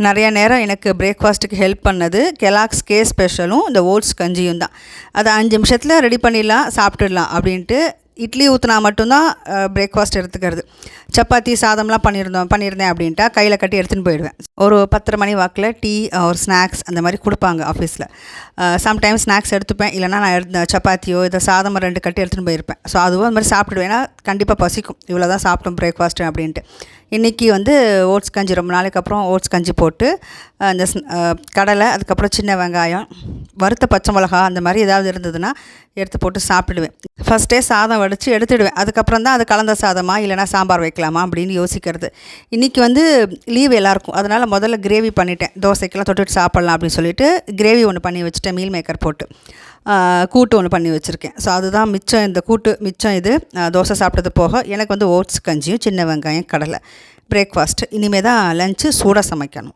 நிறைய நேரம் எனக்கு பிரேக்ஃபாஸ்ட்டுக்கு ஹெல்ப் பண்ணது கெலாக்ஸ் கே ஸ்பெஷலும் இந்த ஓட்ஸ் கஞ்சியும் தான். அதை 5 நிமிஷத்தில் ரெடி பண்ணிடலாம், சாப்பிட்டுடலாம் அப்படின்ட்டு இட்லி ஊற்றினா மட்டும்தான் பிரேக்ஃபாஸ்ட் எடுத்துக்கிறது. சப்பாத்தி சாதம்லாம் பண்ணியிருந்தேன் அப்படின்ட்டா கையில் கட்டி எடுத்துகிட்டு போயிடுவேன். ஒரு 10:30 மணி வாக்கில் டீ ஒரு ஸ்நாக்ஸ் அந்த மாதிரி கொடுப்பாங்க ஆஃபீஸில். சம்டைம்ஸ் ஸ்நாக்ஸ் எடுத்துப்பேன், இல்லைனா நான் சப்பாத்தியோ இதை சாதம் 2 கட்டி எடுத்துகிட்டு போயிருப்பேன். ஸோ அதுவும் அந்த மாதிரி சாப்பிடுவேன். ஏன்னா கண்டிப்பாக பசிக்கும், இவ்வளோ தான் சாப்பிட்டோம் பிரேக்ஃபாஸ்ட்டு அப்படின்ட்டு. இன்றைக்கி ஓட்ஸ் கஞ்சி, ரொம்ப நாளைக்கு அப்புறம் ஓட்ஸ் கஞ்சி போட்டு இந்த கடலை, அதுக்கப்புறம் சின்ன வெங்காயம், வறுத்த பச்சை மிளகா அந்த மாதிரி ஏதாவது இருந்ததுன்னா எடுத்து போட்டு சாப்பிடுவேன். ஃபஸ்ட்டே சாதம் வடித்து எடுத்துடுவேன். அதுக்கப்புறம் தான் அது கலந்த சாதமாக இல்லைனா சாம்பார் வைக்கலாமா அப்படின்னு யோசிக்கிறது. இன்றைக்கி லீவ் எல்லாருக்கும், அதனால் முதல்ல கிரேவி பண்ணிட்டேன். தோசைக்கெல்லாம் தொட்டுட்டு சாப்பிட்லாம் அப்படின்னு சொல்லிட்டு கிரேவி ஒன்று பண்ணி வச்சுட்டேன், மீல் மேக்கர் போட்டு. கூட்டு ஒன்று பண்ணி வச்சுருக்கேன். ஸோ அதுதான் மிச்சம், இந்த கூட்டு மிச்சம். இது தோசை சாப்பிட்டது போக எனக்கு ஓட்ஸ் கஞ்சியும் சின்ன வெங்காயம் கடலை பிரேக்ஃபாஸ்ட். இனிமேல் தான் லஞ்சு சூடாக சமைக்கணும்.